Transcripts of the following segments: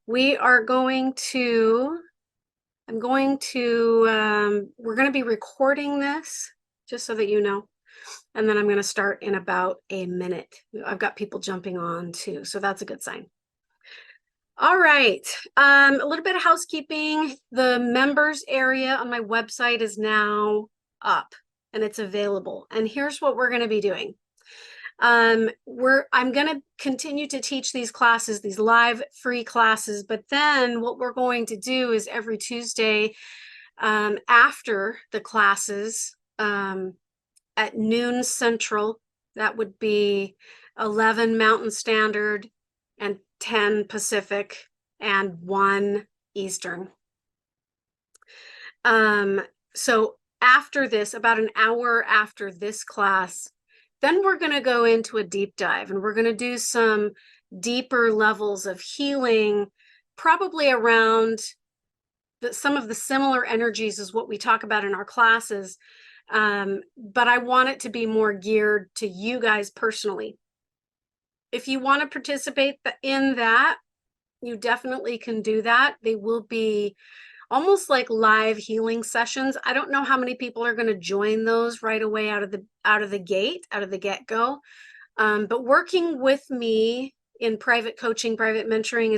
We are going to, we're going to be recording this just so that you know. And then I'm going to start in about a minute. I've got people jumping on too, so that's a good sign. All right, a little bit of housekeeping. The members area on my website is now up and it's available. And here's what we're going to be doing. I'm going to continue to teach these classes, these live free classes, but then what we're going to do is every Tuesday after the classes at noon Central, that would be 11 Mountain Standard and 10 Pacific and 1 Eastern. So after this, about an hour after this class, then we're going to go into a deep dive and we're going to do some deeper levels of healing, probably around some of the similar energies as what we talk about in our classes. But I want it to be more geared to you guys personally. If you want to participate in that, you definitely can do that. They will be almost like live healing sessions. I don't know how many people are going to join those right away out of the get-go. But working with me in private coaching, private mentoring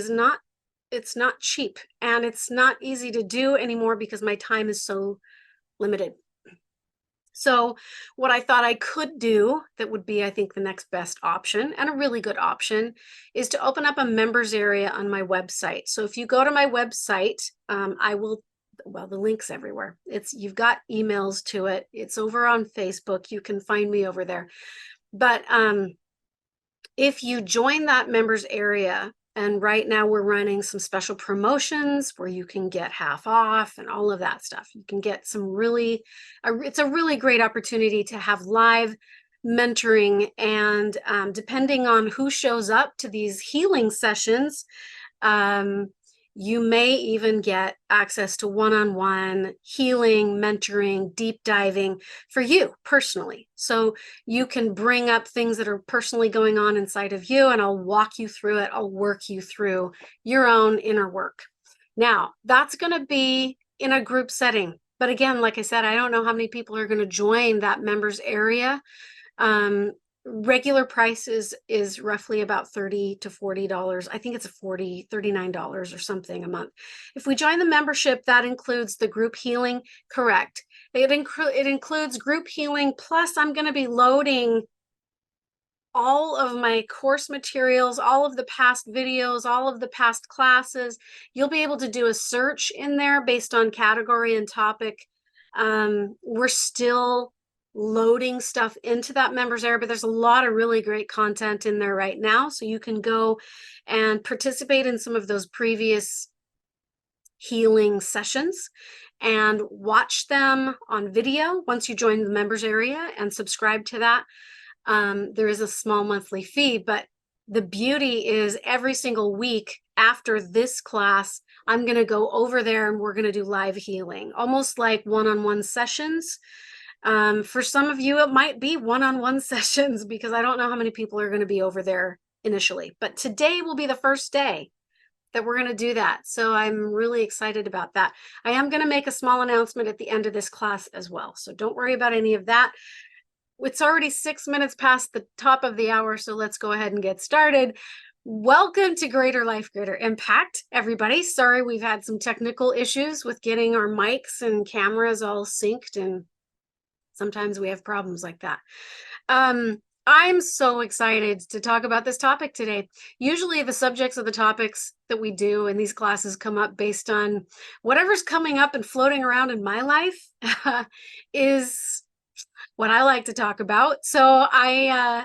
it's not cheap and it's not easy to do anymore because my time is so limited. So what I thought I could do that would be, I think, the next best option and a really good option is to open up a members area on my website. So if you go to my website, the link's everywhere. You've got emails to it. It's over on Facebook. You can find me over there. But if you join that members area, and right now we're running some special promotions where you can get half off and all of that stuff. You can get it's a really great opportunity to have live mentoring. And depending on who shows up to these healing sessions, you may even get access to one-on-one healing, mentoring, deep diving for you personally. So you can bring up things that are personally going on inside of you, and I'll walk you through it. I'll work you through your own inner work. Now, that's going to be in a group setting. But again, like I said, I don't know how many people are going to join that members area. Regular price is roughly about $30 to $40. I think it's $39 or something a month. If we join the membership, that includes the group healing. Correct. It includes group healing, plus I'm going to be loading all of my course materials, all of the past videos, all of the past classes. You'll be able to do a search in there based on category and topic. We're still loading stuff into that members area, but there's a lot of really great content in there right now. So you can go and participate in some of those previous healing sessions and watch them on video once you join the members area and subscribe to that. There is a small monthly fee, but the beauty is every single week after this class, I'm going to go over there and we're going to do live healing, almost like one-on-one sessions. For some of you, it might be one-on-one sessions because I don't know how many people are going to be over there initially. But today will be the first day that we're going to do that. So I'm really excited about that. I am going to make a small announcement at the end of this class as well. So don't worry about any of that. It's already 6 minutes past the top of the hour, so let's go ahead and get started. Welcome to Greater Life, Greater Impact, everybody. Sorry, we've had some technical issues with getting our mics and cameras all synced, and sometimes we have problems like that. I'm so excited to talk about this topic today. Usually the subjects of the topics that we do in these classes come up based on whatever's coming up and floating around in my life is what I like to talk about. So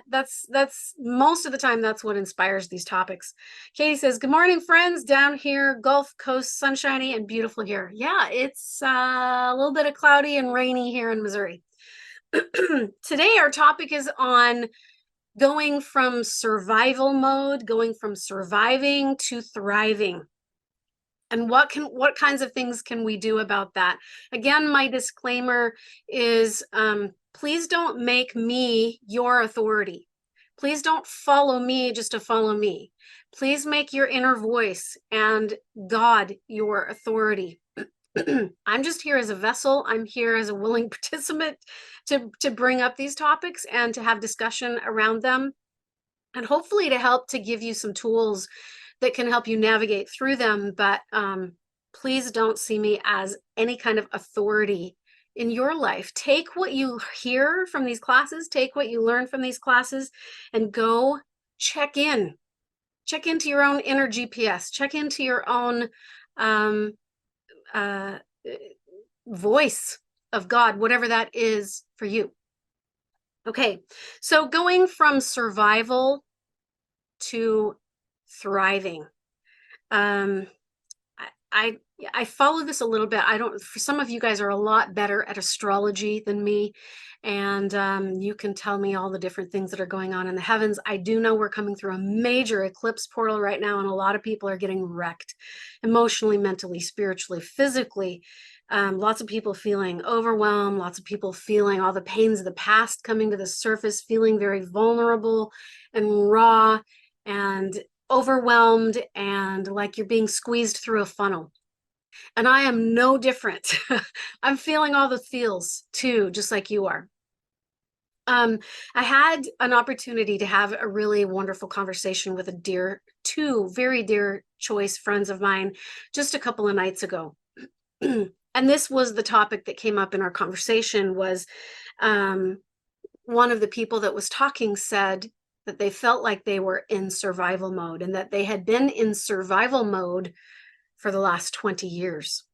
that's most of the time, that's what inspires these topics. Katie says, good morning, friends. Down here, Gulf Coast, sunshiny and beautiful here. Yeah, it's a little bit of cloudy and rainy here in Missouri. Today, our topic is on going from survival mode, going from surviving to thriving. And what kinds of things can we do about that? Again, my disclaimer is, please don't make me your authority. Please don't follow me just to follow me. Please make your inner voice and God your authority. I'm just here as a vessel. I'm here as a willing participant to bring up these topics and to have discussion around them, and hopefully to help to give you some tools that can help you navigate through them. But please don't see me as any kind of authority in your life. Take what you hear from these classes, take what you learn from these classes, and go check in. Check into your own inner GPS. Check into your own voice of God, whatever that is for you. Okay, so going from survival to thriving. I follow this a little bit. I don't, for some of you guys are a lot better at astrology than me. And you can tell me all the different things that are going on in the heavens. I do know we're coming through a major eclipse portal right now, and a lot of people are getting wrecked emotionally, mentally, spiritually, physically. Lots of people feeling overwhelmed, lots of people feeling all the pains of the past coming to the surface, feeling very vulnerable and raw and overwhelmed and like you're being squeezed through a funnel. And I am no different. I'm feeling all the feels too, just like you are. I had an opportunity to have a really wonderful conversation with two very dear choice friends of mine just a couple of nights ago. And this was the topic that came up in our conversation was one of the people that was talking said that they felt like they were in survival mode and that they had been in survival mode for the last 20 years.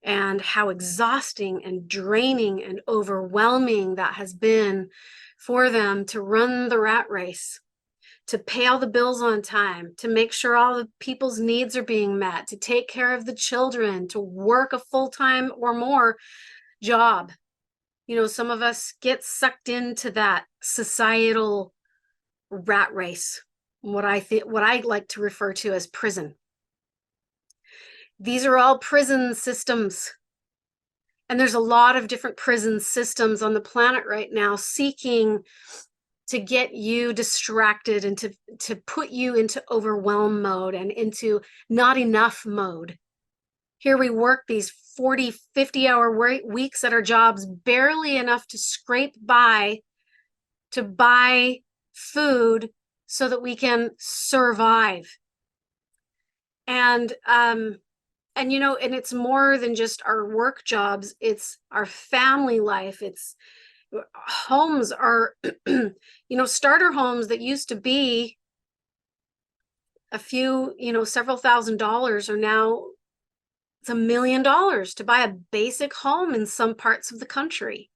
And how exhausting and draining and overwhelming that has been for them to run the rat race, to pay all the bills on time, to make sure all the people's needs are being met, to take care of the children, to work a full-time or more job. You know, some of us get sucked into that societal rat race, what I like to refer to as prison. These are all prison systems. And there's a lot of different prison systems on the planet right now seeking to get you distracted and to put you into overwhelm mode and into not enough mode. Here we work these 40, 50-hour weeks at our jobs, barely enough to scrape by to buy food so that we can survive. And you know, and it's more than just our work jobs, it's our family life, it's homes are you know, starter homes that used to be a few, you know, several $1,000s are now it's $1 million to buy a basic home in some parts of the country.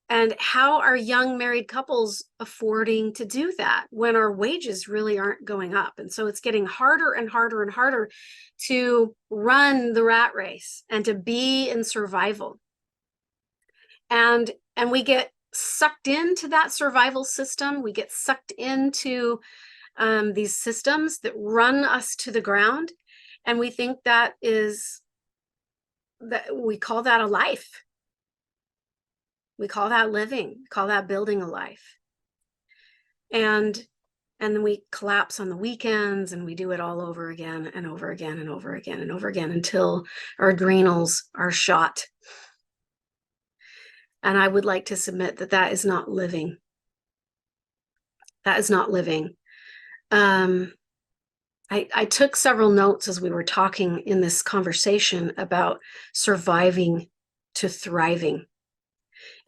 And how are young married couples affording to do that when our wages really aren't going up? And so it's getting harder and harder and harder to run the rat race and to be in survival. And we get sucked into that survival system. We get sucked into these systems that run us to the ground. And we think that we call that a life. We call that living, call that building a life. And then we collapse on the weekends and we do it all over again and over again and over again and over again until our adrenals are shot. And I would like to submit that that is not living. That is not living. I took several notes as we were talking in this conversation about surviving to thriving.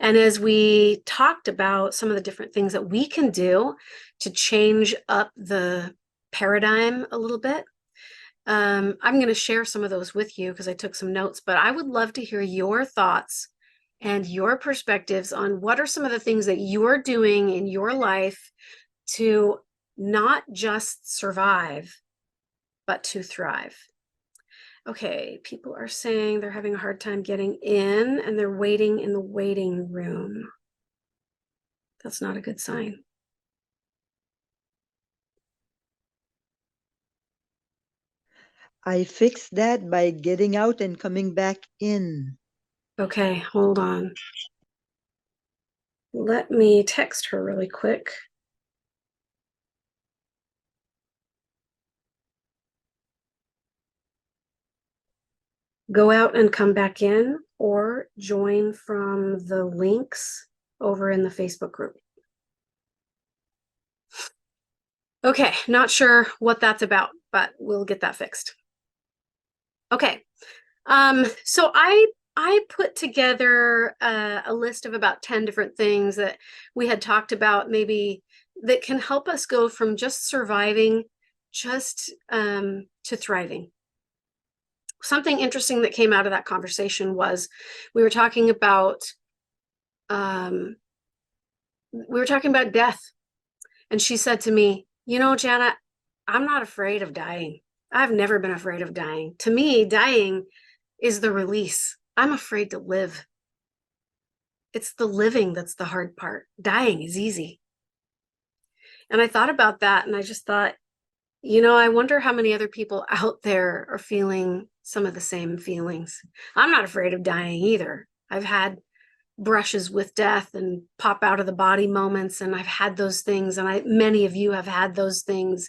And as we talked about some of the different things that we can do to change up the paradigm a little bit, I'm going to share some of those with you because I took some notes, but I would love to hear your thoughts and your perspectives on what are some of the things that you're doing in your life to not just survive, but to thrive. Okay, people are saying they're having a hard time getting in and they're waiting in the waiting room. That's not a good sign. I fixed that by getting out and coming back in. Okay, hold on. Let me text her really quick. Go out and come back in or join from the links over in the Facebook group. Okay, not sure what that's about, but we'll get that fixed. Okay, so I put together a list of about 10 different things that we had talked about, maybe that can help us go from just surviving just to thriving. Something interesting that came out of that conversation was we were talking about death, and she said to me, you know, Janet, I'm not afraid of dying. I've never been afraid of dying. To me, dying is the release. I'm afraid to live. It's the living that's the hard part. Dying is easy. And I thought about that, and I just thought, you know, I wonder how many other people out there are feeling some of the same feelings. I'm not afraid of dying either. I've had brushes with death and pop out of the body moments, and I've had those things, and many of you have had those things,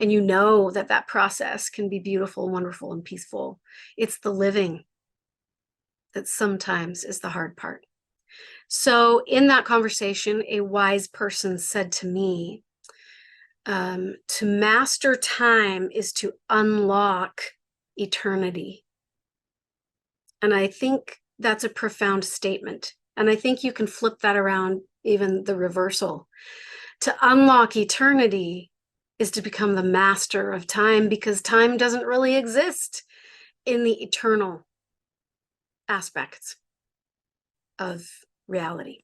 and you know that that process can be beautiful, wonderful, and peaceful. It's the living that sometimes is the hard part. So in that conversation, a wise person said to me, to master time is to unlock eternity. And I think that's a profound statement. And I think you can flip that around, even the reversal. To unlock eternity is to become the master of time, because time doesn't really exist in the eternal aspects of reality.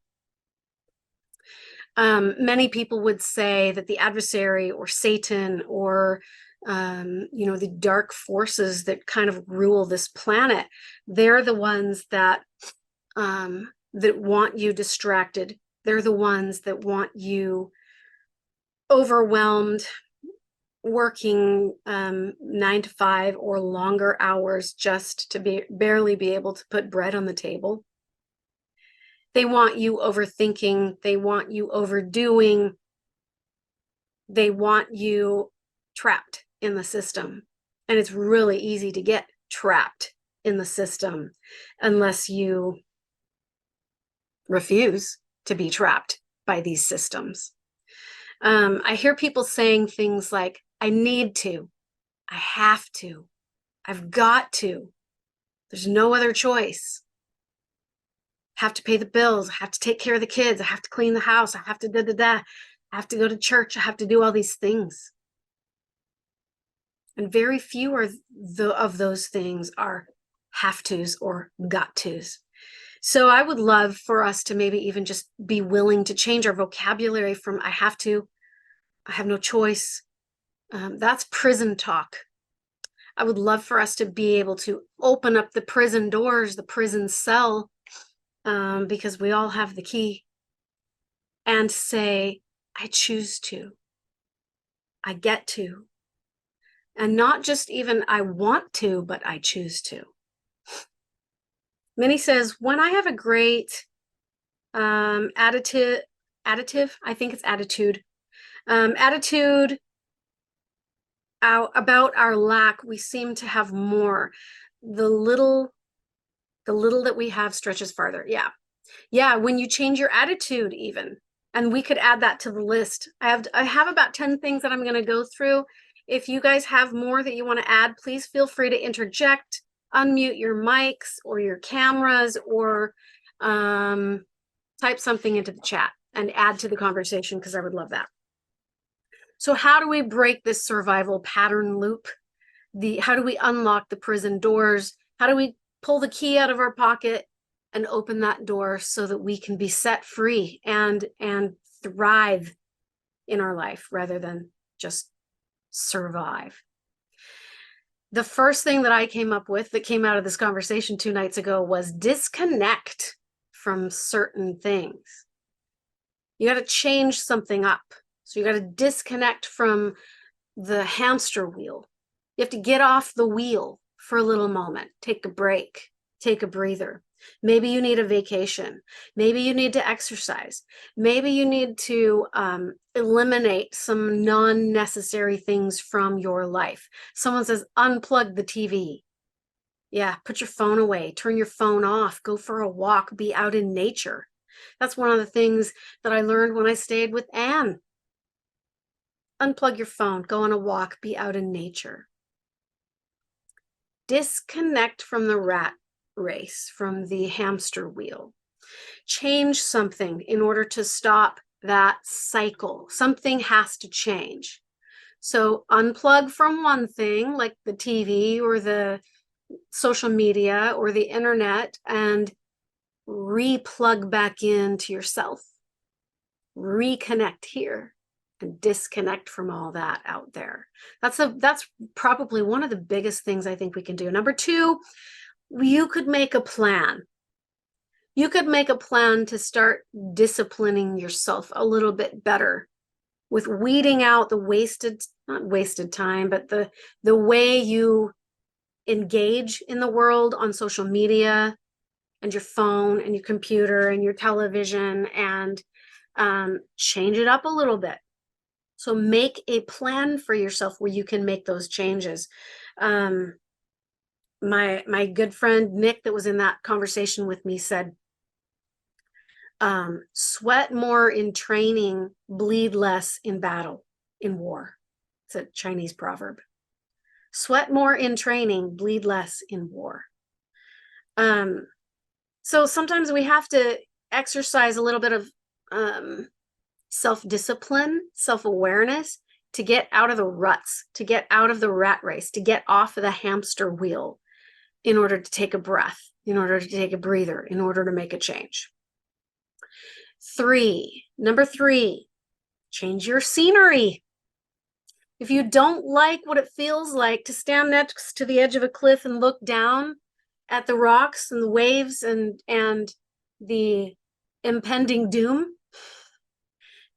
Many people would say that the adversary or Satan or you know, the dark forces that kind of rule this planet, they're the ones that that want you distracted. They're the ones that want you overwhelmed, working 9 to 5 or longer hours just to barely be able to put bread on the table. They want you overthinking. They want you overdoing. They want you trapped in the system. And it's really easy to get trapped in the system unless you refuse to be trapped by these systems. I hear people saying things like, I need to, I have to, I've got to, there's no other choice. Have to pay the bills, I have to take care of the kids, I have to clean the house, I have to I have to go to church, I have to do all these things. And very few of those things are have tos or got tos. So I would love for us to maybe even just be willing to change our vocabulary from I have to, I have no choice. That's prison talk. I would love for us to be able to open up the prison doors, the prison cell, because we all have the key, and say, I choose to, I get to, and not just even I want to, but I choose to. Minnie says, when I have a great attitude, I think it's attitude, attitude about our lack, we seem to have more. The little that we have stretches farther. Yeah, when you change your attitude even, and we could add that to the list. I have about 10 things that I'm going to go through. If you guys have more that you want to add, please feel free to interject, unmute your mics or your cameras, or type something into the chat and add to the conversation, because I would love that. So how do we break this survival pattern loop? How do we unlock the prison doors? How do we pull the key out of our pocket and open that door so that we can be set free and thrive in our life rather than just survive? The first thing that I came up with that came out of this conversation 2 nights ago was disconnect from certain things. You got to change something up. So you got to disconnect from the hamster wheel. You have to get off the wheel for a little moment, take a break, take a breather. Maybe you need a vacation. Maybe you need to exercise. Maybe you need to eliminate some non-necessary things from your life. Someone says, unplug the TV. Yeah, put your phone away, turn your phone off, go for a walk, be out in nature. That's one of the things that I learned when I stayed with Anne. Unplug your phone, go on a walk, be out in nature. Disconnect from the rat race, from the hamster wheel. Change something in order to stop that cycle. Something has to change. So unplug from one thing like the TV or the social media or the internet and replug back into yourself. Reconnect here and disconnect from all that out there. That's probably one of the biggest things I think we can do. Number two, you could make a plan. You could make a plan to start disciplining yourself a little bit better with weeding out the not wasted time, but the way you engage in the world on social media and your phone and your computer and your television, and change it up a little bit. So make a plan for yourself where you can make those changes. My good friend Nick that was in that conversation with me said, sweat more in training, bleed less in battle, in war. It's a Chinese proverb. Sweat more in training, bleed less in war. So sometimes we have to exercise a little bit of self-discipline, self-awareness to get out of the ruts, to get out of the rat race, to get off of the hamster wheel in order to take a breath, in order to take a breather, in order to make a change. Number three, change your scenery. If you don't like what it feels like to stand next to the edge of a cliff and look down at the rocks and the waves and the impending doom,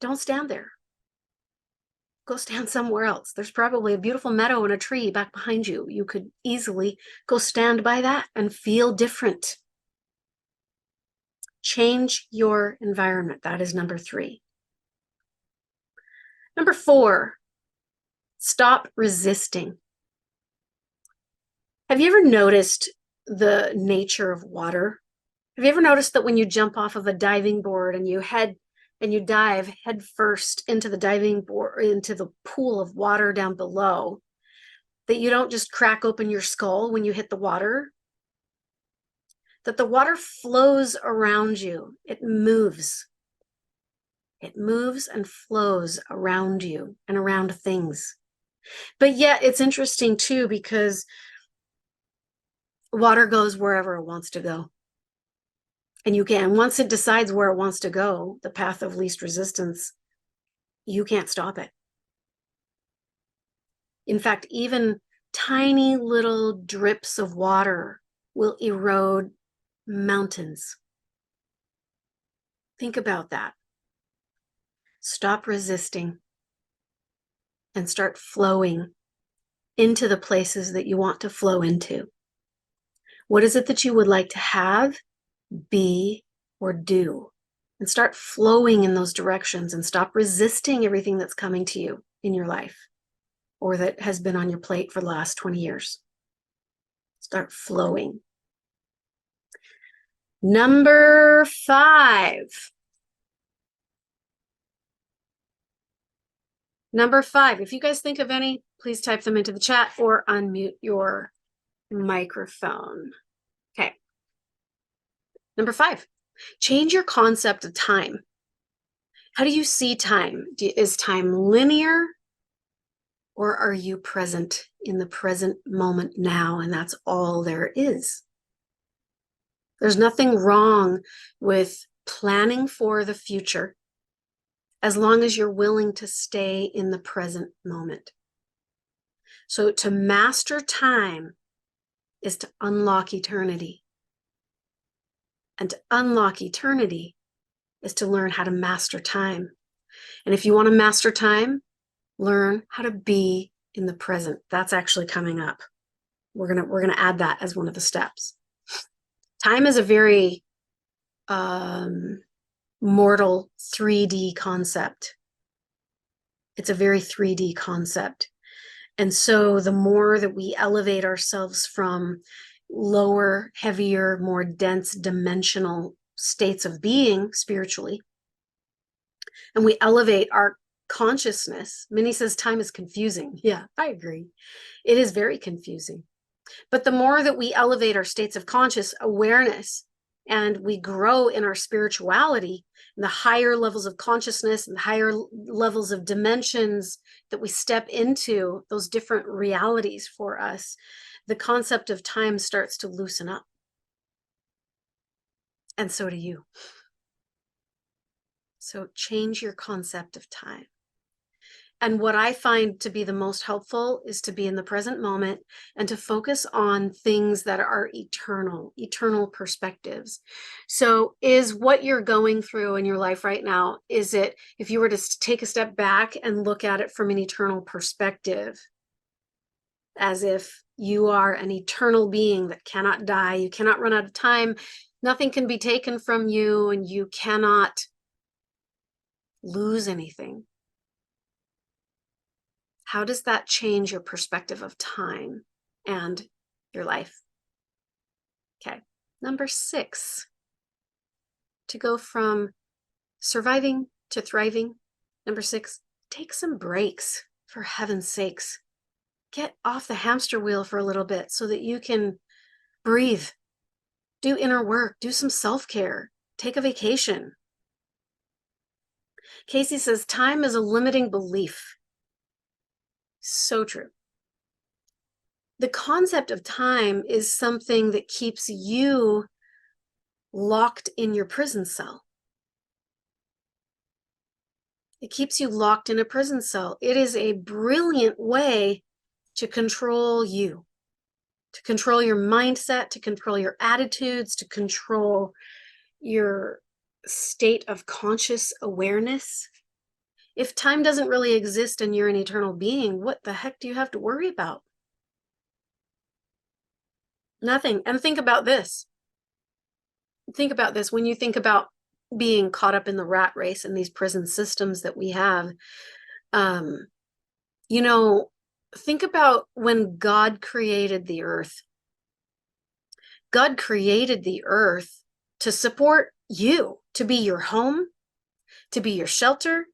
don't stand there. Go stand somewhere else. There's probably a beautiful meadow and a tree back behind you. You could easily go stand by that and feel different. Change your environment. That is number three. Number four, stop resisting. Have you ever noticed the nature of water? Have you ever noticed that when you jump off of a diving board and you dive head first into the diving board, into the pool of water down below, that you don't just crack open your skull when you hit the water? That the water flows around you. It moves. It moves and flows around you and around things. But yet it's interesting too, because water goes wherever it wants to go. And once it decides where it wants to go, the path of least resistance, you can't stop it. In fact, even tiny little drips of water will erode mountains. Think about that. Stop resisting and start flowing into the places that you want to flow into. What is it that you would like to have, be, or do? And start flowing in those directions and stop resisting everything that's coming to you in your life or that has been on your plate for the last 20 years. Start flowing. Number five. Number five, if you guys think of any, please type them into the chat or unmute your microphone. Okay. Number five, change your concept of time. How do you see time? Is time linear, or are you present in the present moment now, and that's all there is? There's nothing wrong with planning for the future as long as you're willing to stay in the present moment. So to master time is to unlock eternity. And to unlock eternity is to learn how to master time. And if you want to master time, learn how to be in the present. That's actually coming up. We're gonna add that as one of the steps. Time is a very mortal 3D concept. It's a very 3D concept. And so the more that we elevate ourselves from lower, heavier, more dense dimensional states of being spiritually, and we elevate our consciousness. Minnie says time is confusing. Yeah, I agree. It is very confusing. But the more that we elevate our states of conscious awareness and we grow in our spirituality, and the higher levels of consciousness and the higher levels of dimensions that we step into, those different realities for us, the concept of time starts to loosen up. And so do you. So change your concept of time. And what I find to be the most helpful is to be in the present moment and to focus on things that are eternal perspectives. So is what you're going through in your life right now, is it, if you were to take a step back and look at it from an eternal perspective, as if you are an eternal being that cannot die, you cannot run out of time, nothing can be taken from you, and you cannot lose anything. How does that change your perspective of time and your life? Okay, number 6, to go from surviving to thriving. Number 6, take some breaks, for heaven's sakes. Get off the hamster wheel for a little bit so that you can breathe, do inner work, do some self-care, take a vacation. Casey says, time is a limiting belief. So true. The concept of time is something that keeps you locked in your prison cell. It keeps you locked in a prison cell. It is a brilliant way to control you, to control your mindset, to control your attitudes, to control your state of conscious awareness. If time doesn't really exist and you're an eternal being, what the heck do you have to worry about? Nothing. And think about this. Think about this. When you think about being caught up in the rat race and these prison systems that we have, you know, think about when God created the earth. God created the earth to support you, to be your home, to be your shelter,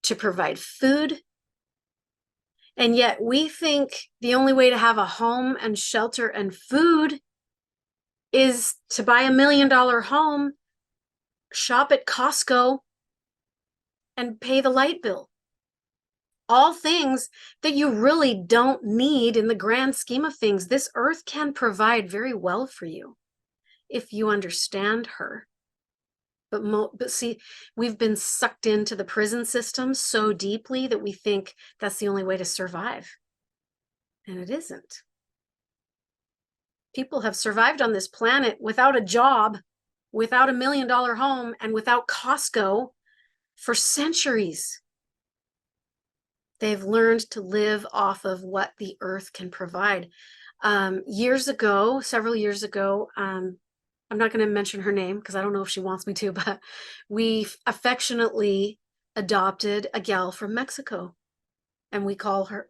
to provide food. And yet we think the only way to have a home and shelter and food is to buy $1 million home, shop at Costco, and pay the light bill. All things that you really don't need in the grand scheme of things. This earth can provide very well for you if you understand her. But see, we've been sucked into the prison system so deeply that we think that's the only way to survive. And it isn't. People have survived on this planet without a job, without $1 million home, and without Costco for centuries. They've learned to live off of what the earth can provide. Years ago, several years ago, I'm not going to mention her name because I don't know if she wants me to, but we affectionately adopted a gal from Mexico, and we called her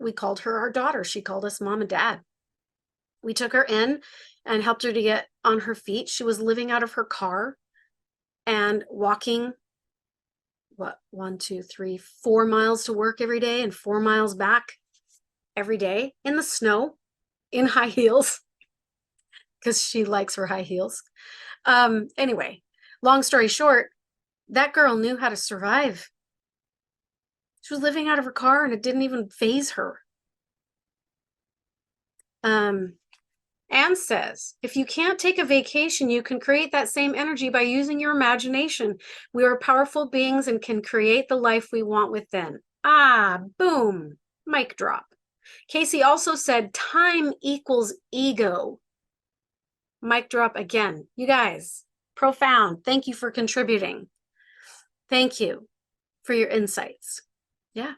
our daughter. She called us mom and dad. We took her in and helped her to get on her feet. She was living out of her car and walking, 4 miles to work every day and 4 miles back every day in the snow, in high heels, because she likes her high heels. Anyway, long story short, that girl knew how to survive. She was living out of her car and it didn't even faze her. Anne says, if you can't take a vacation, you can create that same energy by using your imagination. We are powerful beings and can create the life we want within. Ah, boom, mic drop. Casey also said, time equals ego. Mic drop again. You guys, profound. Thank you for contributing. Thank you for your insights. Yeah,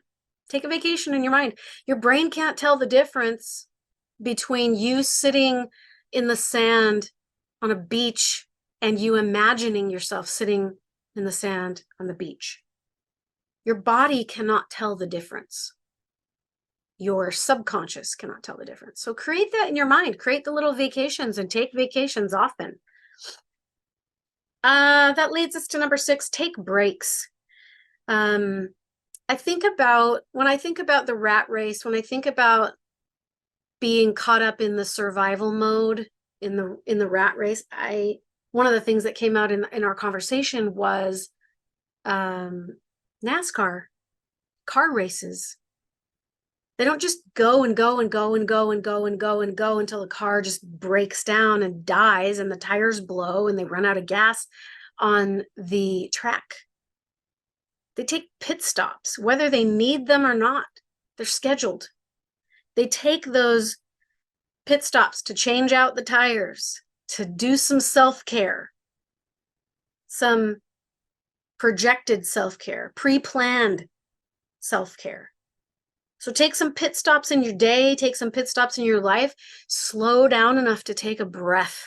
take a vacation in your mind. Your brain can't tell the difference between you sitting in the sand on a beach and you imagining yourself sitting in the sand on the beach. Your body cannot tell the difference. Your subconscious cannot tell the difference. So create that in your mind. Create the little vacations and take vacations often. That leads us to number 6, take breaks. When I think about the rat race, when I think about being caught up in the survival mode in the rat race, one of the things that came out in our conversation was NASCAR, car races. They don't just go and go and go and go and go and go and go until the car just breaks down and dies and the tires blow and they run out of gas on the track. They take pit stops, whether they need them or not. They're scheduled. They take those pit stops to change out the tires, to do some self-care, some projected self-care, pre-planned self-care. So take some pit stops in your day, take some pit stops in your life, slow down enough to take a breath.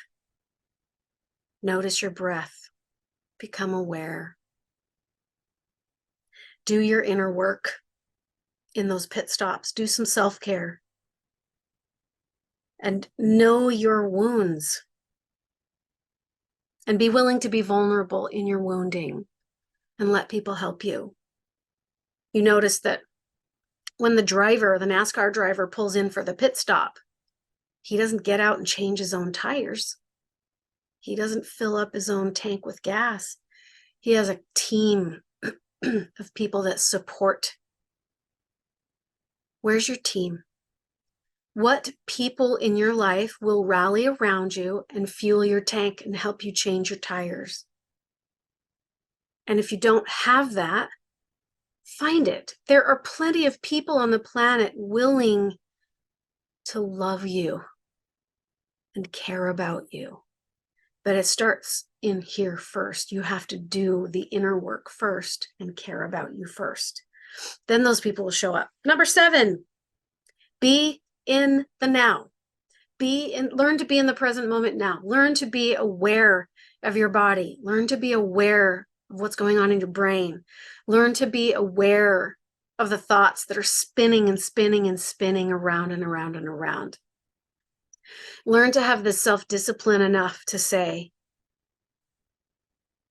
Notice your breath. Become aware. Do your inner work in those pit stops. Do some self-care. And know your wounds. And be willing to be vulnerable in your wounding and let people help you. You notice that when the NASCAR driver pulls in for the pit stop, he doesn't get out and change his own tires. He doesn't fill up his own tank with gas. He has a team of people that support. Where's your team? What people in your life will rally around you and fuel your tank and help you change your tires? And if you don't have that, find it. There are plenty of people on the planet willing to love you and care about you. But it starts in here first. You have to do the inner work first and care about you first. Then those people will show up. Number 7, be in the now. Learn to be in the present moment now. Learn to be aware of your body. Learn to be aware of what's going on in your brain. Learn to be aware of the thoughts that are spinning and spinning and spinning around and around and around. Learn to have the self-discipline enough to say,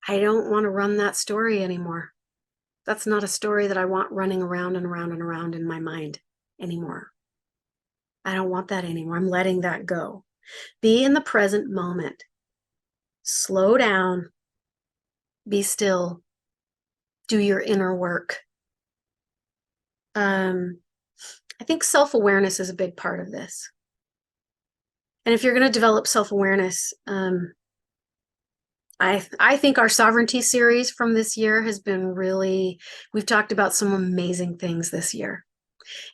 I don't want to run that story anymore. That's not a story that I want running around and around and around in my mind anymore. I don't want that anymore. I'm letting that go. Be in the present moment. Slow down. Be still. Do your inner work. I think self-awareness is a big part of this. And if you're going to develop self-awareness, I think our sovereignty series from this year has been we've talked about some amazing things this year.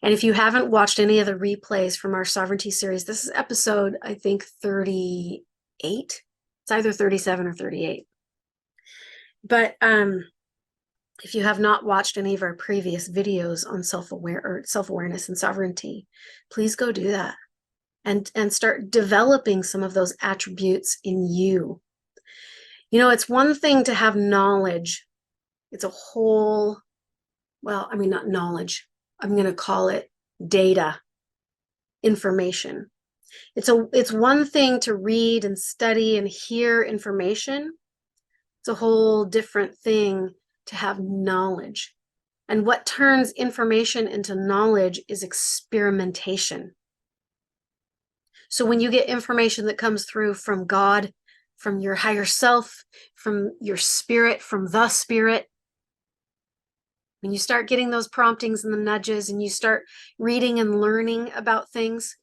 And if you haven't watched any of the replays from our sovereignty series, this is episode, I think, 38. It's either 37 or 38. But if you have not watched any of our previous videos on self-awareness and sovereignty, please go do that and start developing some of those attributes in you. You know, it's one thing to have knowledge. It's a whole, not knowledge. I'm going to call it data, information. It's one thing to read and study and hear information. It's a whole different thing to have knowledge. And what turns information into knowledge is experimentation. So when you get information that comes through from God, from your higher self, from your spirit, from the spirit, when you start getting those promptings and the nudges and you start reading and learning about things,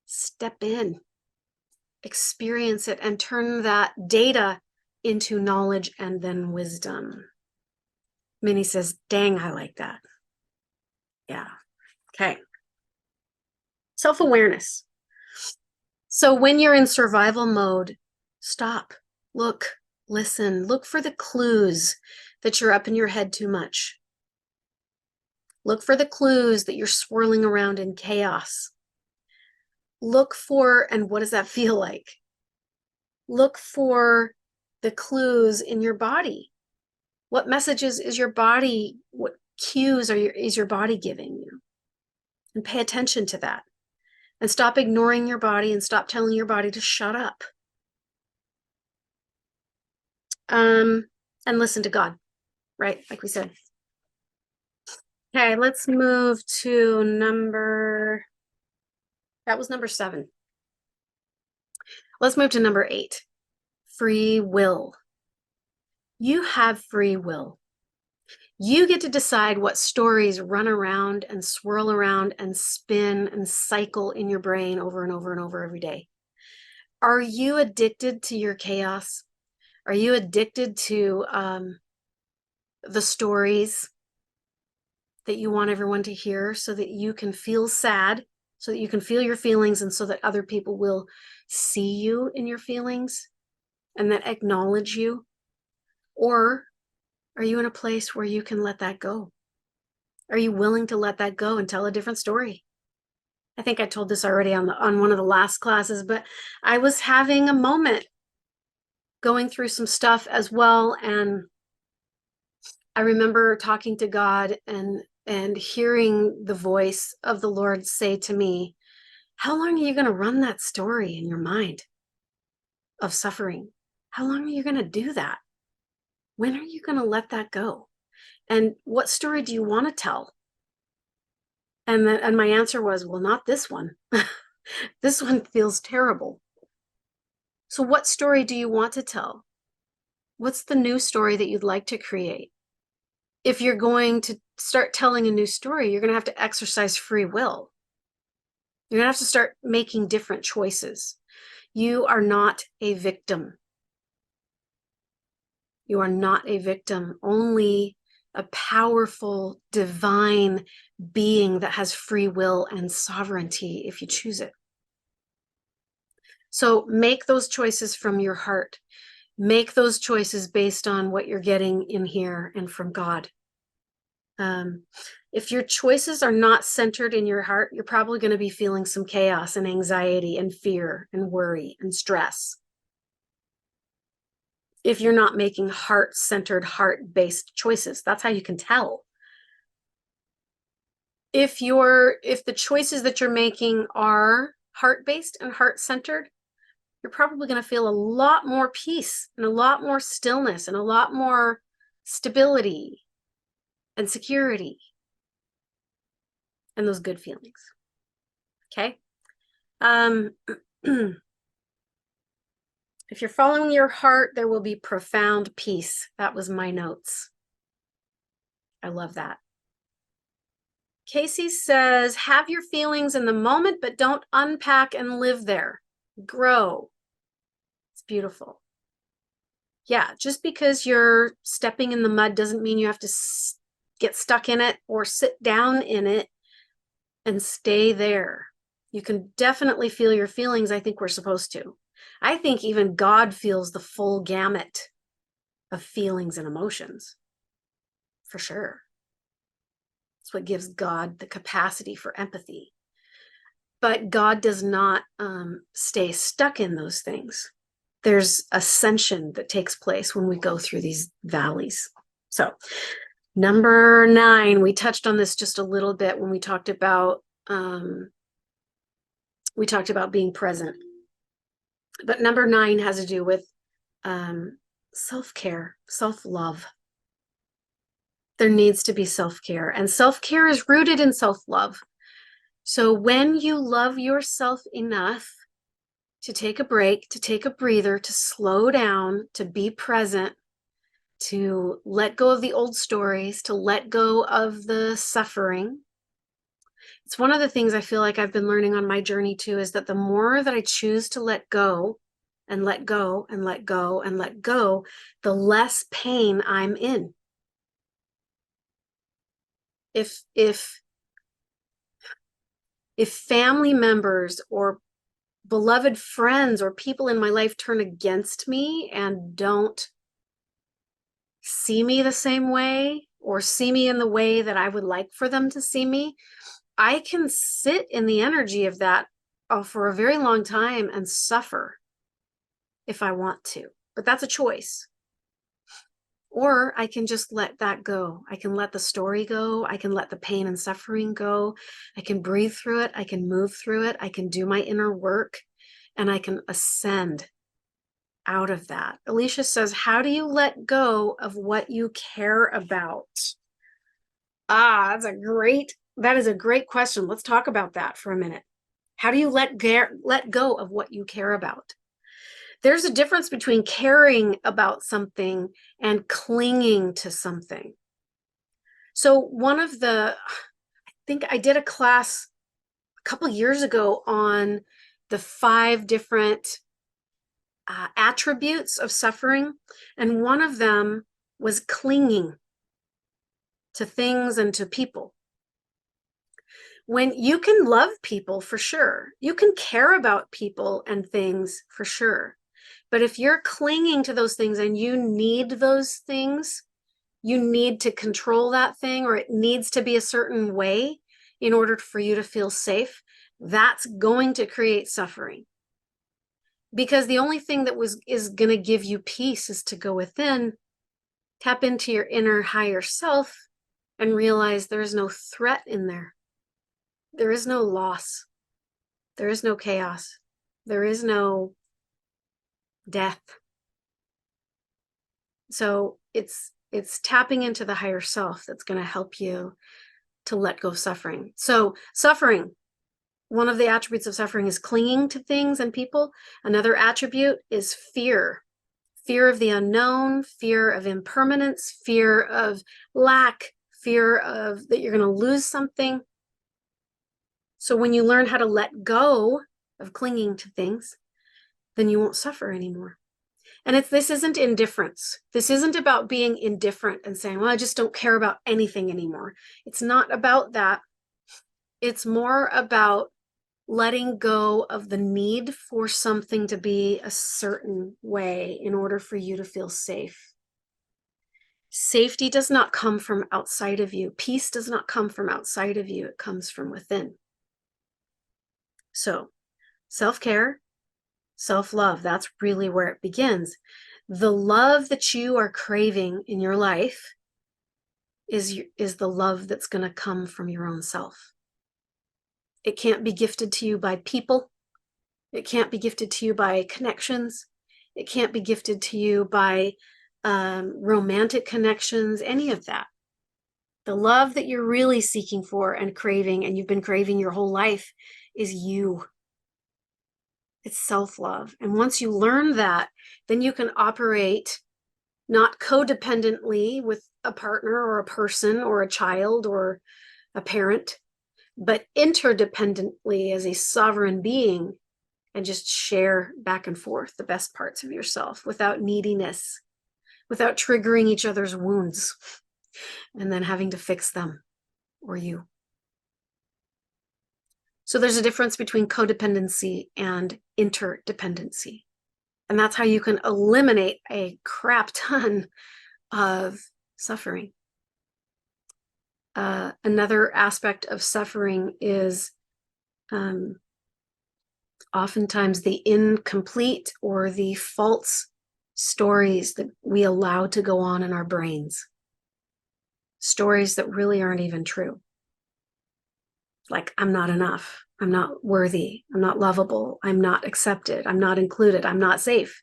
step in, experience it, and turn that data into knowledge and then wisdom. Minnie says, dang, I like that. Yeah. Okay. Self-awareness. So when you're in survival mode, stop, look, listen, look for the clues that you're up in your head too much. Look for the clues that you're swirling around in chaos. Look for, and what does that feel like? Look for the clues in your body. What messages is your body, what cues is your body giving you? And pay attention to that. And stop ignoring your body and stop telling your body to shut up. And listen to God, right? Like we said. Okay, let's move to that was number 7. Let's move to number 8, free will. You have free will. You get to decide what stories run around and swirl around and spin and cycle in your brain over and over and over every day. Are you addicted to your chaos? Are you addicted to the stories that you want everyone to hear so that you can feel sad, so that you can feel your feelings, and so that other people will see you in your feelings and that acknowledge you? Or are you in a place where you can let that go? Are you willing to let that go and tell a different story? I think I told this already on one of the last classes, but I was having a moment going through some stuff as well, and I remember talking to God and hearing the voice of the Lord say to me, how long are you going to run that story in your mind of suffering? How long are you going to do that? When are you going to let that go? And what story do you want to tell? And my answer was, well, not this one. This one feels terrible. So what story do you want to tell? What's the new story that you'd like to create? If you're going to start telling a new story, you're going to have to exercise free will. You're going to have to start making different choices. You are not a victim. You are not a victim. Only a powerful, divine being that has free will and sovereignty if you choose it. So make those choices from your heart. Make those choices based on what you're getting in here and from God. If your choices are not centered in your heart, you're probably going to be feeling some chaos and anxiety and fear and worry and stress. If you're not making heart-centered, heart-based choices, that's how you can tell. If the choices that you're making are heart-based and heart-centered, you're probably going to feel a lot more peace and a lot more stillness and a lot more stability and security and those good feelings. Okay. If you're following your heart, there will be profound peace. That was my notes. I love that. Casey says, have your feelings in the moment, but don't unpack and live there. Grow. It's beautiful. Yeah, just because you're stepping in the mud doesn't mean you have to get stuck in it or sit down in it and stay there. You can definitely feel your feelings. I think we're supposed to. I think even God feels the full gamut of feelings and emotions, for sure. It's what gives God the capacity for empathy. But God does not stay stuck in those things. There's ascension that takes place when we go through these valleys. So number 9, we touched on this just a little bit when we talked about being present. But number 9 has to do with self-care, self-love. There needs to be self-care, and self-care is rooted in self-love. So when you love yourself enough to take a break, to take a breather, to slow down, to be present, to let go of the old stories, to let go of the suffering. It's one of the things I feel like I've been learning on my journey too, is that the more that I choose to let go and let go and let go and let go, the less pain I'm in. If family members or beloved friends or people in my life turn against me and don't see me the same way or see me in the way that I would like for them to see me, I can sit in the energy of that for a very long time and suffer. if I want to, but that's a choice. Or I can just let that go. I can let the story go. I can let the pain and suffering go. I can breathe through it. I can move through it. I can do my inner work, and I can ascend out of that. Alicia says, how do you let go of what you care about? That is a great question. Let's talk about that for a minute. How do you let go of what you care about? There's a difference between caring about something and clinging to something. So I think I did a class a couple years ago on the 5 different attributes of suffering, and one of them was clinging to things and to people. When you can love people, for sure, you can care about people and things, for sure. But if you're clinging to those things and you need those things, you need to control that thing, or it needs to be a certain way in order for you to feel safe, that's going to create suffering. Because the only thing that is going to give you peace is to go within, tap into your inner higher self, and realize there is no threat in there. There is no loss. There is no chaos. There is no death. So it's tapping into the higher self that's going to help you to let go of suffering. So suffering, one of the attributes of suffering is clinging to things and people. Another attribute is fear. Fear of the unknown, fear of impermanence, fear of lack, fear of that you're going to lose something. So when you learn how to let go of clinging to things, then you won't suffer anymore. And this isn't indifference. This isn't about being indifferent and saying, well, I just don't care about anything anymore. It's not about that. It's more about letting go of the need for something to be a certain way in order for you to feel safe. Safety does not come from outside of you. Peace does not come from outside of you. It comes from within. So, self-care, self-love, that's really where it begins. The love that you are craving in your life is the love that's going to come from your own self. It can't be gifted to you by people. It can't be gifted to you by connections. It can't be gifted to you by romantic connections, any of that. The love that you're really seeking for and craving, and you've been craving your whole life, is you. It's self-love. And once you learn that, then you can operate not codependently with a partner or a person or a child or a parent, but interdependently as a sovereign being, and just share back and forth the best parts of yourself without neediness, without triggering each other's wounds and then having to fix them or you. So there's a difference between codependency and interdependency. And that's how you can eliminate a crap ton of suffering. Another aspect of suffering is oftentimes the incomplete or the false stories that we allow to go on in our brains. Stories that really aren't even true. Like, I'm not enough. I'm not worthy. I'm not lovable. I'm not accepted. I'm not included. I'm not safe.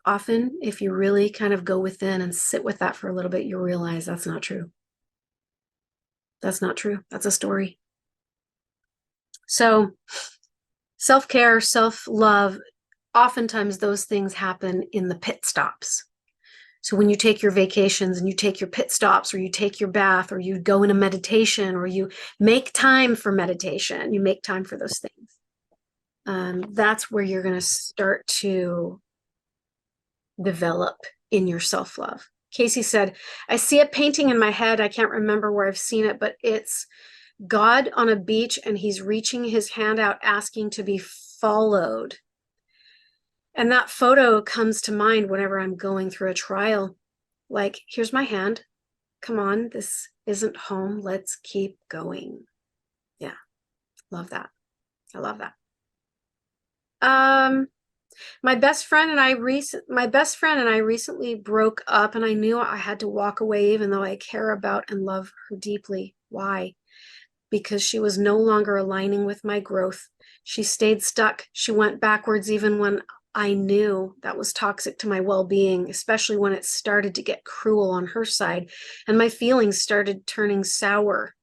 Often, if you really kind of go within and sit with that for a little bit, you'll realize that's not true. That's not true. That's a story. So, self-care, self-love, oftentimes those things happen in the pit stops. So when you take your vacations and you take your pit stops, or you take your bath, or you go in a meditation, or you make time for meditation, you make time for those things. That's where you're going to start to develop in your self-love. Casey said, I see a painting in my head. I can't remember where I've seen it, but it's God on a beach, and he's reaching his hand out asking to be followed. And that photo comes to mind whenever I'm going through a trial. Like, here's my hand. Come on, this isn't home. Let's keep going. Yeah, love that. I love that. My best friend and I recently broke up, and I knew I had to walk away even though I care about and love her deeply. Why? Because she was no longer aligning with my growth. She stayed stuck. She went backwards even when I knew that was toxic to my well-being, especially when it started to get cruel on her side and my feelings started turning sour.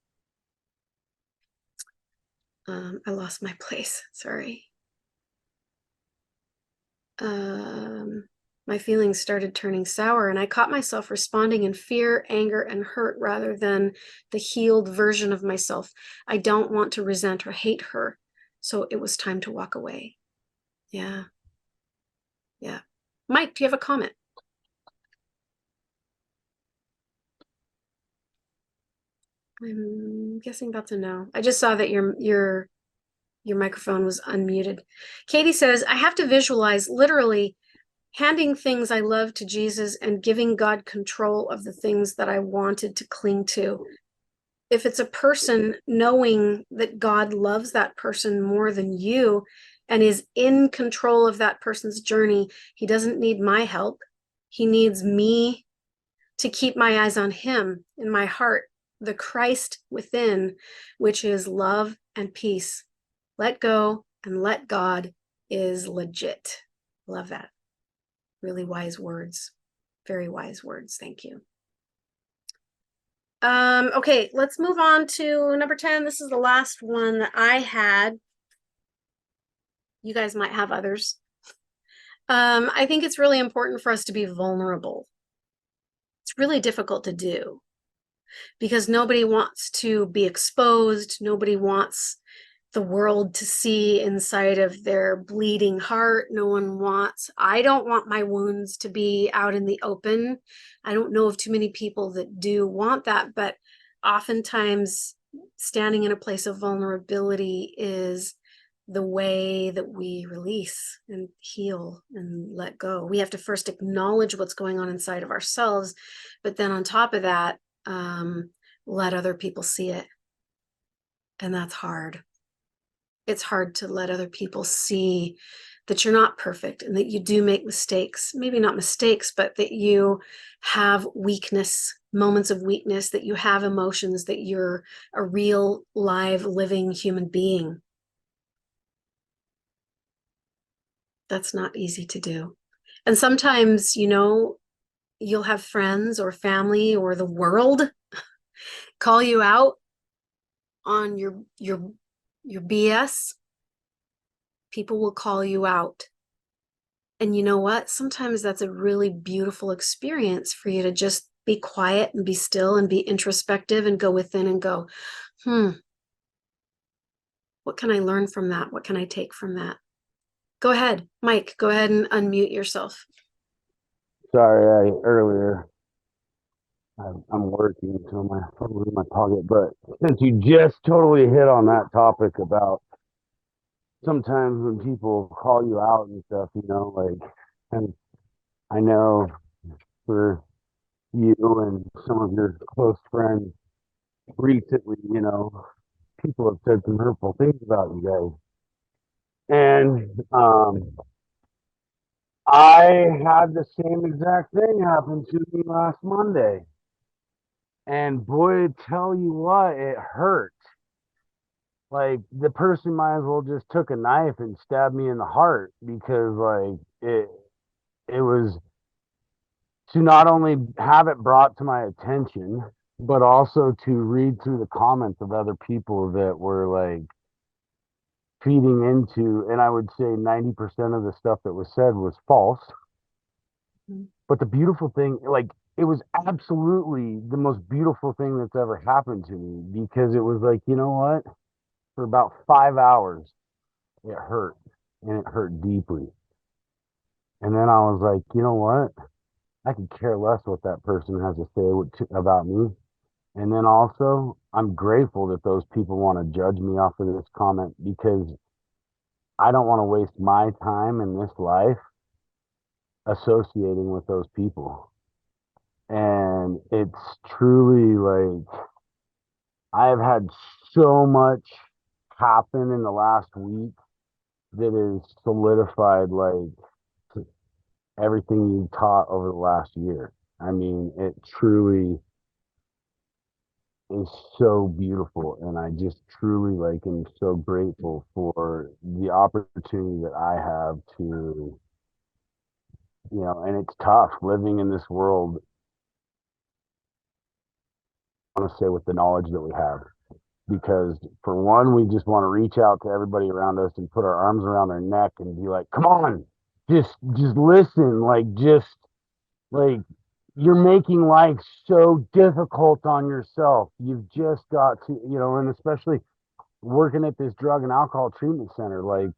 I lost my place. Sorry. My feelings started turning sour, and I caught myself responding in fear, anger, and hurt rather than the healed version of myself. I don't want to resent or hate her, so it was time to walk away. Yeah. Yeah. Mike, do you have a comment? I'm guessing that's a no. I just saw that your microphone was unmuted. Katie says, I have to visualize literally handing things I love to Jesus and giving God control of the things that I wanted to cling to. If it's a person, knowing that God loves that person more than you and is in control of that person's journey, he doesn't need my help. He needs me to keep my eyes on him in my heart, the Christ within, which is love and peace. Let go and let God is legit. Love that. Really wise words. Very wise words. Thank you. Okay, let's move on to number 10. This is the last one that I had. You guys might have others. I think it's really important for us to be vulnerable. It's really difficult to do because nobody wants to be exposed. Nobody wants the world to see inside of their bleeding heart. I don't want my wounds to be out in the open. I don't know of too many people that do want that, but oftentimes standing in a place of vulnerability is the way that we release and heal and let go. We have to first acknowledge what's going on inside of ourselves, but then on top of that, let other people see it. And that's hard. It's hard to let other people see that you're not perfect and that you do make mistakes, maybe not mistakes, but that you have weakness, moments of weakness, that you have emotions, that you're a real, live, living human being. That's not easy to do. And sometimes, you'll have friends or family or the world call you out on your BS. People will call you out. And you know what? Sometimes that's a really beautiful experience for you to just be quiet and be still and be introspective and go within and go, what can I learn from that? What can I take from that? Go ahead, Mike, go ahead and unmute yourself. Sorry, earlier I'm working, so my phone was in my pocket. But since you just totally hit on that topic about sometimes when people call you out and stuff, and I know for you and some of your close friends recently, people have said some hurtful things about you guys. And I had the same exact thing happen to me last Monday. And boy, tell you what, it hurt. Like the person might as well just took a knife and stabbed me in the heart because it was to not only have it brought to my attention, but also to read through the comments of other people that were like feeding into, and I would say 90% of the stuff that was said was false. But the beautiful thing, like, it was absolutely the most beautiful thing that's ever happened to me because it was like, you know what? For about 5 hours, it hurt and it hurt deeply. And then I was like, you know what? I could care less what that person has to say about me. And then also, I'm grateful that those people want to judge me off of this comment because I don't want to waste my time in this life associating with those people. And it's truly like I have had so much happen in the last week that is solidified like everything you taught over the last year. I mean, it truly is so beautiful, and I just truly like am so grateful for the opportunity that I have to, and it's tough living in this world, I want to say, with the knowledge that we have. Because for one, we just want to reach out to everybody around us and put our arms around their neck and be like, come on, just listen, like you're making life so difficult on yourself. You've just got to, and especially working at this drug and alcohol treatment center, like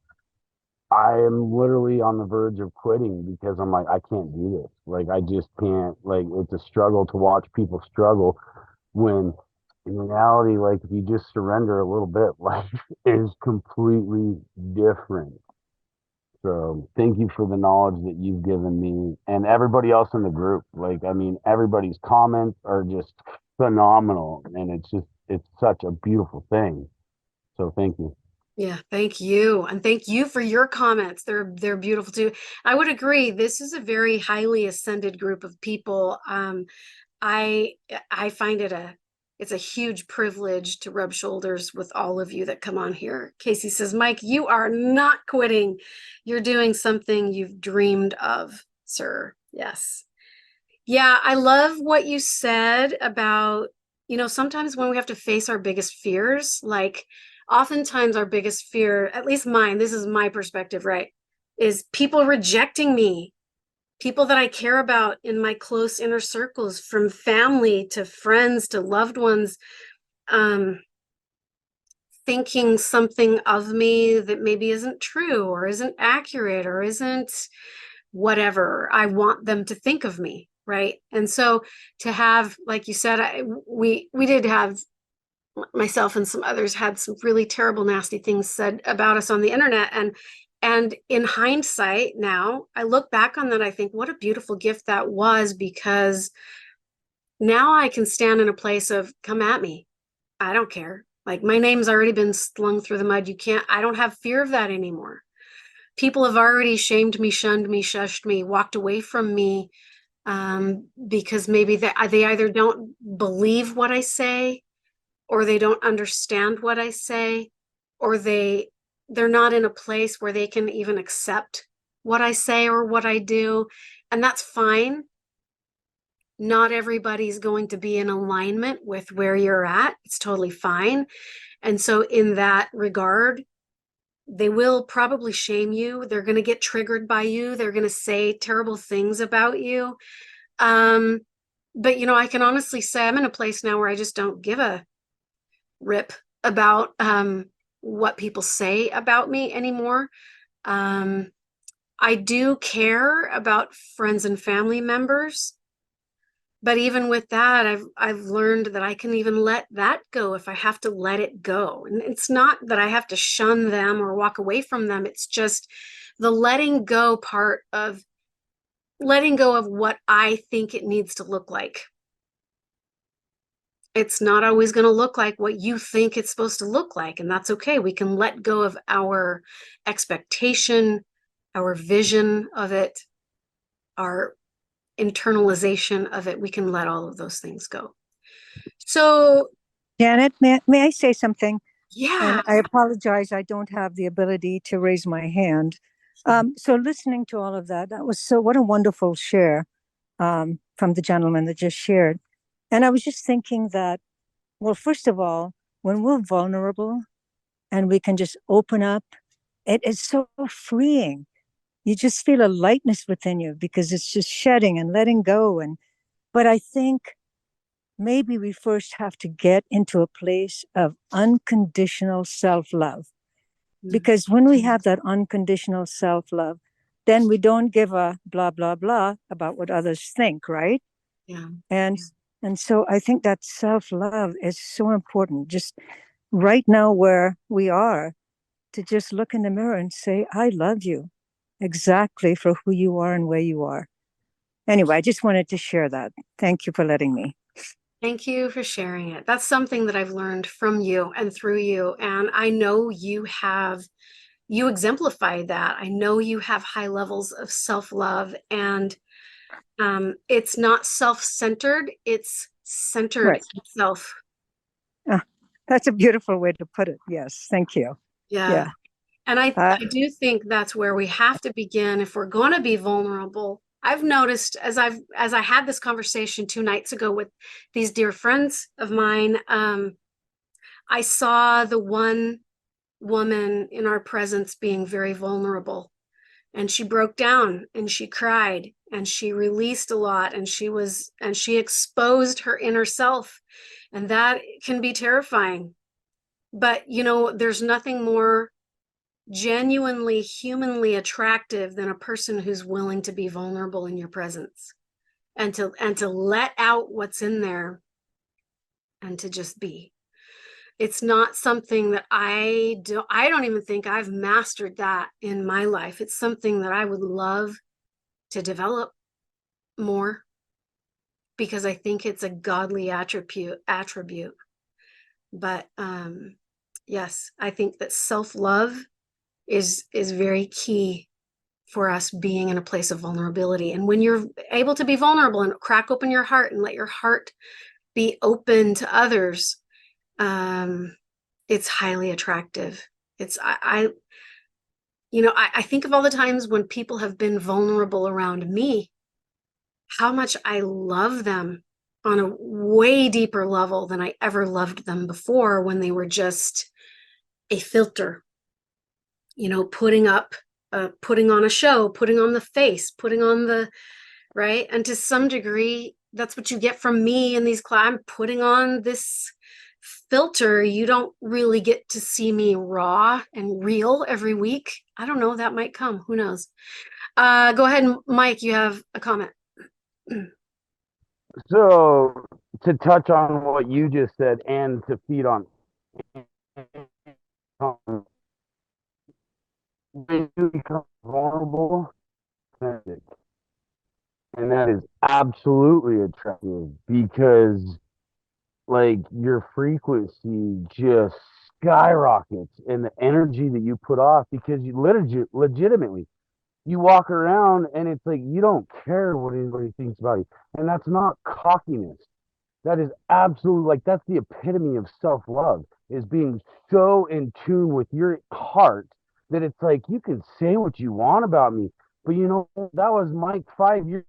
I am literally on the verge of quitting because I'm like, I can't do this. Like, I just can't. Like, it's a struggle to watch people struggle when in reality, like, if you just surrender a little bit, life is completely different. So, thank you for the knowledge that you've given me and everybody else in the group. Like, I mean, everybody's comments are just phenomenal, and it's such a beautiful thing. So, thank you. Yeah, thank you. And thank you for your comments. They're beautiful too. I would agree. This is a very highly ascended group of people. I find it's a huge privilege to rub shoulders with all of you that come on here. Casey says, Mike, you are not quitting. You're doing something you've dreamed of, sir. Yes. Yeah, I love what you said about, sometimes when we have to face our biggest fears, like oftentimes our biggest fear, at least mine, this is my perspective, right, is people rejecting me, people that I care about in my close inner circles, from family to friends to loved ones, thinking something of me that maybe isn't true or isn't accurate or isn't whatever I want them to think of me, right? And so to have, like you said, we did have, myself and some others had some really terrible, nasty things said about us on the internet. And in hindsight, now I look back on that, I think, what a beautiful gift that was, because now I can stand in a place of, come at me. I don't care. Like, my name's already been slung through the mud. I don't have fear of that anymore. People have already shamed me, shunned me, shushed me, walked away from me, because maybe they either don't believe what I say, or they don't understand what I say, or they're not in a place where they can even accept what I say or what I do. And that's fine. Not everybody's going to be in alignment with where you're at. It's totally fine. And so in that regard, they will probably shame you. They're going to get triggered by you. They're going to say terrible things about you. But, I can honestly say I'm in a place now where I just don't give a rip about what people say about me anymore. I do care about friends and family members, but even with that, I've learned that I can even let that go if I have to let it go. And it's not that I have to shun them or walk away from them. It's just the letting go part of letting go of what I think it needs to look like. It's not always going to look like what you think it's supposed to look like, and that's okay. We can let go of our expectation, our vision of it, our internalization of it. We can let all of those things go. So, Janet, may I say something? yeah. And I apologize, I don't have the ability to raise my hand. So listening to all of that, what a wonderful share from the gentleman that just shared. And I was just thinking that, well, first of all, when we're vulnerable and we can just open up, it is so freeing. You just feel a lightness within you because it's just shedding and letting go. But I think maybe we first have to get into a place of unconditional self-love. Because when we have that unconditional self-love, then we don't give a blah, blah, blah about what others think, right? Yeah. And so I think that self-love is so important. Just right now where we are, to just look in the mirror and say, I love you exactly for who you are and where you are. Anyway, I just wanted to share that. Thank you for letting me. Thank you for sharing it. That's something that I've learned from you and through you. And I know you have you exemplify that. I know you have high levels of self-love, and it's not self-centered, it's centered Right. in self. Ah, that's a beautiful way to put it. Yes. Thank you. Yeah. Yeah. And I Uh, do think that's where we have to begin if we're going to be vulnerable. I've noticed as I had this conversation 2 nights ago with these dear friends of mine, I saw the one woman in our presence being very vulnerable, and she broke down and she cried and she released a lot, and she exposed her inner self, and that can be terrifying. But there's nothing more genuinely humanly attractive than a person who's willing to be vulnerable in your presence, and to let out what's in there, and to just be. It's not something that I don't even think I've mastered that in my life. It's something that I would love to develop more, because I think it's a godly attribute. But yes, I think that self-love is very key for us being in a place of vulnerability. And when you're able to be vulnerable and crack open your heart and let your heart be open to others, it's highly attractive. I think of all the times when people have been vulnerable around me, how much I love them on a way deeper level than I ever loved them before, when they were just a filter, putting on a show, putting on the face, putting on the, right? And to some degree, that's what you get from me in these classes. I'm putting on this filter. You don't really get to see me raw and real every week. I don't know, that might come, who knows? Go ahead, Mike, you have a comment. So to touch on what you just said and to feed on when you become vulnerable, authentic, and that is absolutely attractive, because like your frequency just skyrockets, and the energy that you put off, because you legitimately you walk around and it's like you don't care what anybody thinks about you. And that's not cockiness. That is absolutely, like, that's the epitome of self-love, is being so in tune with your heart that it's like you can say what you want about me, but that was Mike 5 years,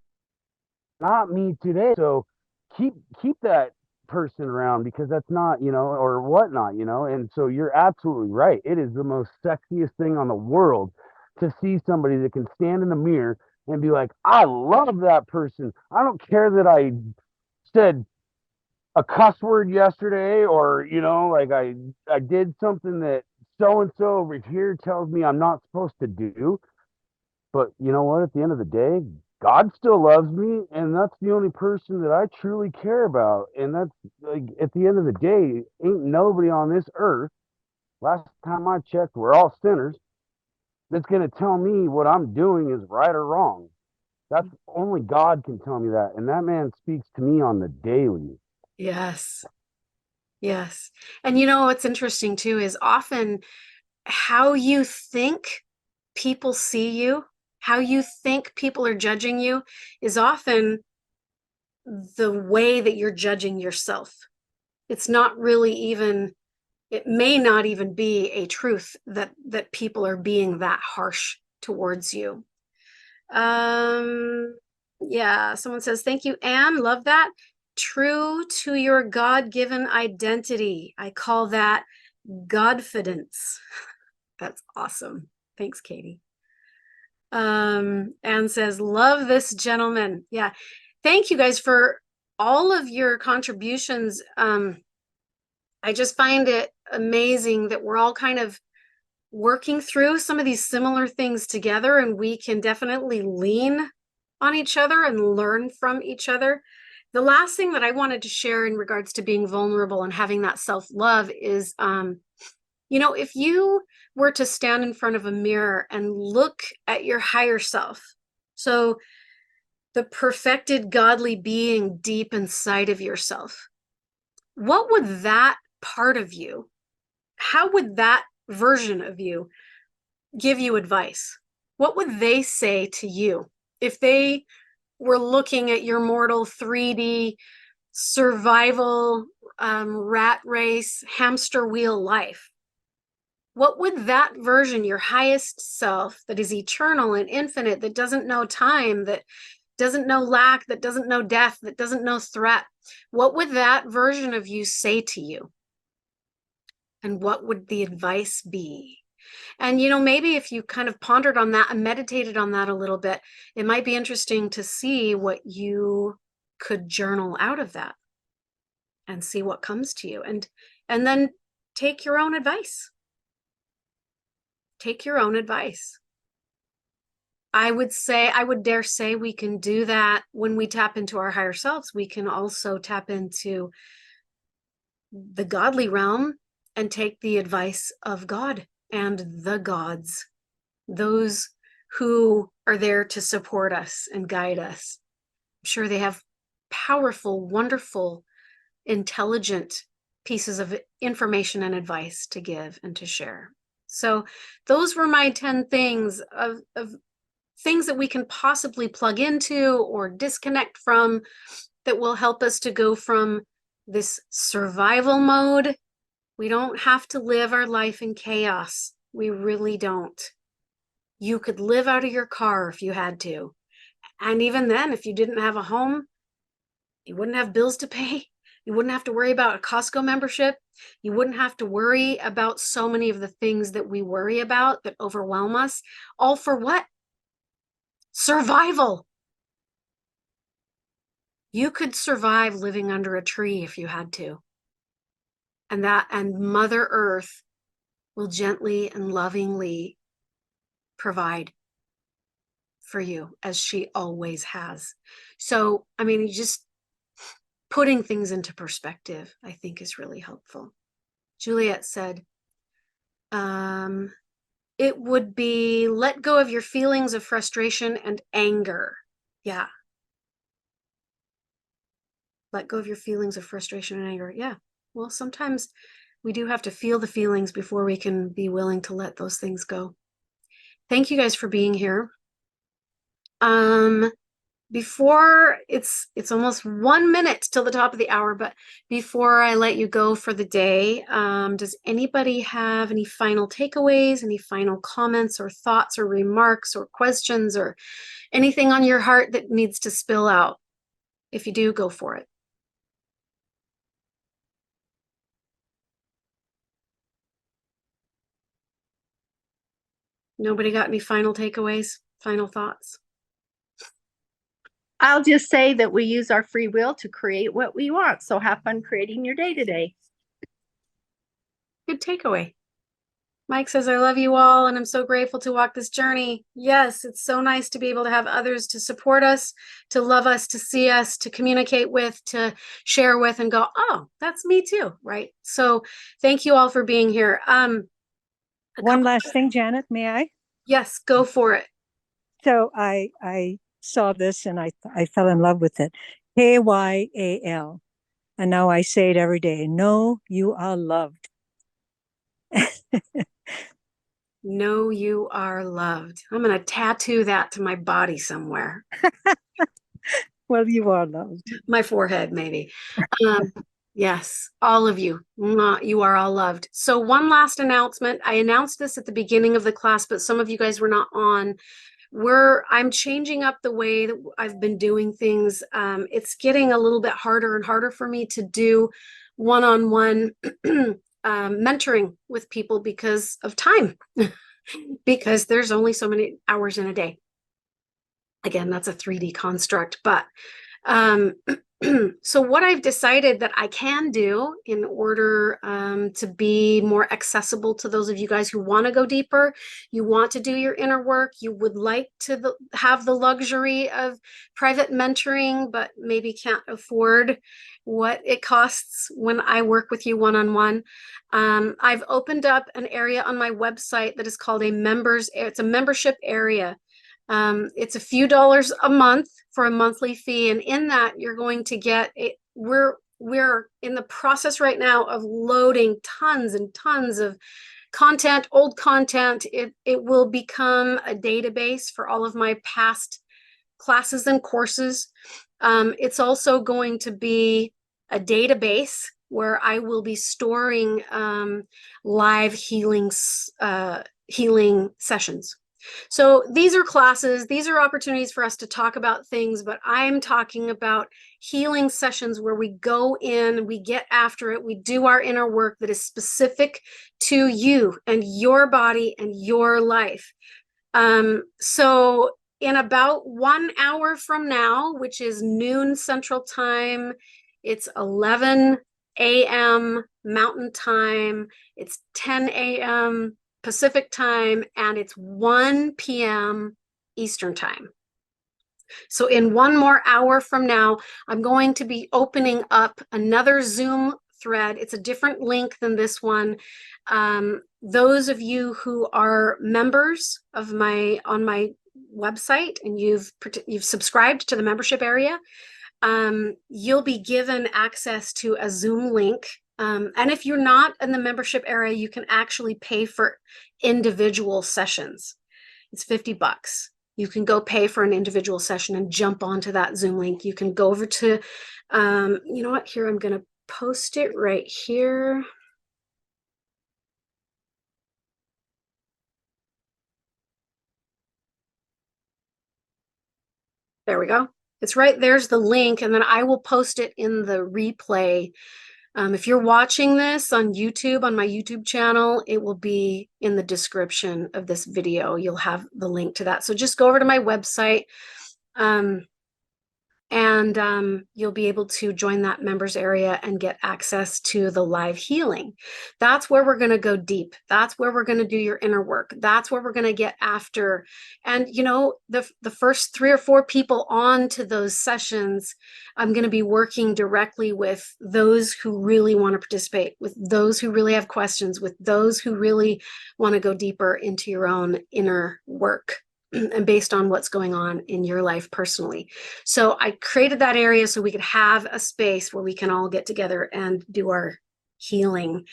not me today. So keep that person around, because that's not, or whatnot, and so you're absolutely right. It is the most sexiest thing on the world to see somebody that can stand in the mirror and be like, I love that person. I don't care that I said a cuss word yesterday, or like I did something that so and so over here tells me I'm not supposed to do. But you know what? At the end of the day, God still loves me, and that's the only person that I truly care about. And that's, like, at the end of the day, ain't nobody on this earth, last time I checked, we're all sinners, that's going to tell me what I'm doing is right or wrong. That's only God can tell me that. And that man speaks to me on the daily. Yes. Yes. And what's interesting too is often how you think people see you, how you think people are judging you, is often the way that you're judging yourself. It's not really even, it may not even be a truth that people are being that harsh towards you. Yeah, someone says, thank you, Anne. Love that. True to your God-given identity. I call that Godfidence. That's awesome. Thanks, Katie. Anne says, love this gentleman. Yeah. Thank you guys for all of your contributions. I just find it amazing that we're all kind of working through some of these similar things together, and we can definitely lean on each other and learn from each other. The last thing that I wanted to share in regards to being vulnerable and having that self-love is, if you were to stand in front of a mirror and look at your higher self, so the perfected godly being deep inside of yourself, what would that part of you, how would that version of you give you advice, what would they say to you if they were looking at your mortal 3D survival rat race hamster wheel life? What would that version, your highest self that is eternal and infinite, that doesn't know time, that doesn't know lack, that doesn't know death, that doesn't know threat, what would that version of you say to you? And what would the advice be? And, you know, maybe if you kind of pondered on that and meditated on that a little bit, it might be interesting to see what you could journal out of that and see what comes to you. And then take your own advice. Take your own advice. I would dare say we can do that when we tap into our higher selves. We can also tap into the godly realm and take the advice of God and the gods, those who are there to support us and guide us. I'm sure they have powerful, wonderful, intelligent pieces of information and advice to give and to share. So those were my 10 things of things that we can possibly plug into or disconnect from that will help us to go from this survival mode. We don't have to live our life in chaos. We really don't. You could live out of your car if you had to. And even then, if you didn't have a home, you wouldn't have bills to pay. You wouldn't have to worry about a Costco membership. You wouldn't have to worry about so many of the things that we worry about that overwhelm us. All for what? Survival. You could survive living under a tree if you had to. And Mother Earth will gently and lovingly provide for you, as she always has. So, I mean, just putting things into perspective, I think, is really helpful. Juliet said, it would be let go of your feelings of frustration and anger. Yeah. Let go of your feelings of frustration and anger. Yeah. Well, sometimes we do have to feel the feelings before we can be willing to let those things go. Thank you guys for being here. Before it's almost 1 minute till the top of the hour, but before I let you go for the day, does anybody have any final takeaways, any final comments or thoughts or remarks or questions or anything on your heart that needs to spill out? If you do, go for it. Nobody got any final takeaways, final thoughts? I'll just say that we use our free will to create what we want. So have fun creating your day today. Good takeaway. Mike says, I love you all, and I'm so grateful to walk this journey. Yes, it's so nice to be able to have others to support us, to love us, to see us, to communicate with, to share with, and go, oh, that's me too, right? So thank you all for being here. One last thing, Janet, may I? Yes, go for it. So I saw this and I fell in love with it. KYAL. And now I say it every day. Know you are loved. Know you are loved. I'm going to tattoo that to my body somewhere. Well, you are loved. My forehead, maybe. Yes, all of you. You are all loved. So one last announcement. I announced this at the beginning of the class, but some of you guys were not on. I'm changing up the way that I've been doing things. It's getting a little bit harder and harder for me to do one-on-one mentoring with people because of time, because there's only so many hours in a day. Again, that's a 3D construct, but so what I've decided that I can do in order to be more accessible to those of you guys who want to go deeper, you want to do your inner work, you would like to have the luxury of private mentoring, but maybe can't afford what it costs when I work with you one-on-one. I've opened up an area on my website that is called it's a membership area. It's a few dollars a month for a monthly fee, and in that you're going to get we're in the process right now of loading tons and tons of content, old content. It will become a database for all of my past classes and courses. It's also going to be a database where I will be storing live healing sessions. So these are classes, these are opportunities for us to talk about things, but I'm talking about healing sessions where we go in, we get after it, we do our inner work that is specific to you and your body and your life. So in about 1 hour from now, which is noon Central Time, it's 11 a.m. Mountain Time, it's 10 a.m. Pacific Time, and it's 1 p.m. Eastern Time. So in 1 more hour from now, I'm going to be opening up another Zoom thread. It's a different link than this one. Those of you who are members of on my website and you've subscribed to the membership area, you'll be given access to a Zoom link. And if you're not in the membership area, you can actually pay for individual sessions. It's $50. You can go pay for an individual session and jump onto that Zoom link. You can go over to, you know what, here, I'm going to post it right here. There we go. It's right, there's the link, and then I will post it in the replay. If you're watching this on YouTube, on my YouTube channel, it will be in the description of this video. You'll have the link to that. So just go over to my website, and you'll be able to join that members area and get access to the live healing. That's where we're going to go deep. That's where we're going to do your inner work. That's where we're going to get after. And you know, the first 3 or 4 people on to those sessions, I'm going to be working directly with those who really want to participate, with those who really have questions, with those who really want to go deeper into your own inner work and based on what's going on in your life personally. So I created that area so we could have a space where we can all get together and do our healing.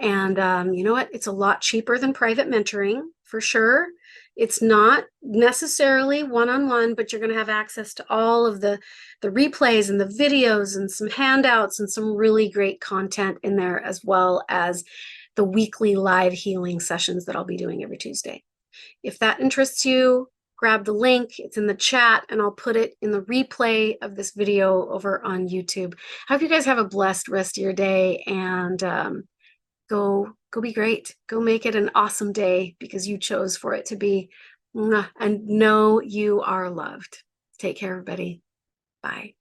And you know what? It's a lot cheaper than private mentoring, for sure. It's not necessarily one-on-one, but you're going to have access to all of the replays and the videos and some handouts and some really great content in there, as well as the weekly live healing sessions that I'll be doing every Tuesday. If that interests you, grab the link. It's in the chat, and I'll put it in the replay of this video over on YouTube. I hope you guys have a blessed rest of your day, and go be great. Go make it an awesome day because you chose for it to be. And know you are loved. Take care, everybody. Bye.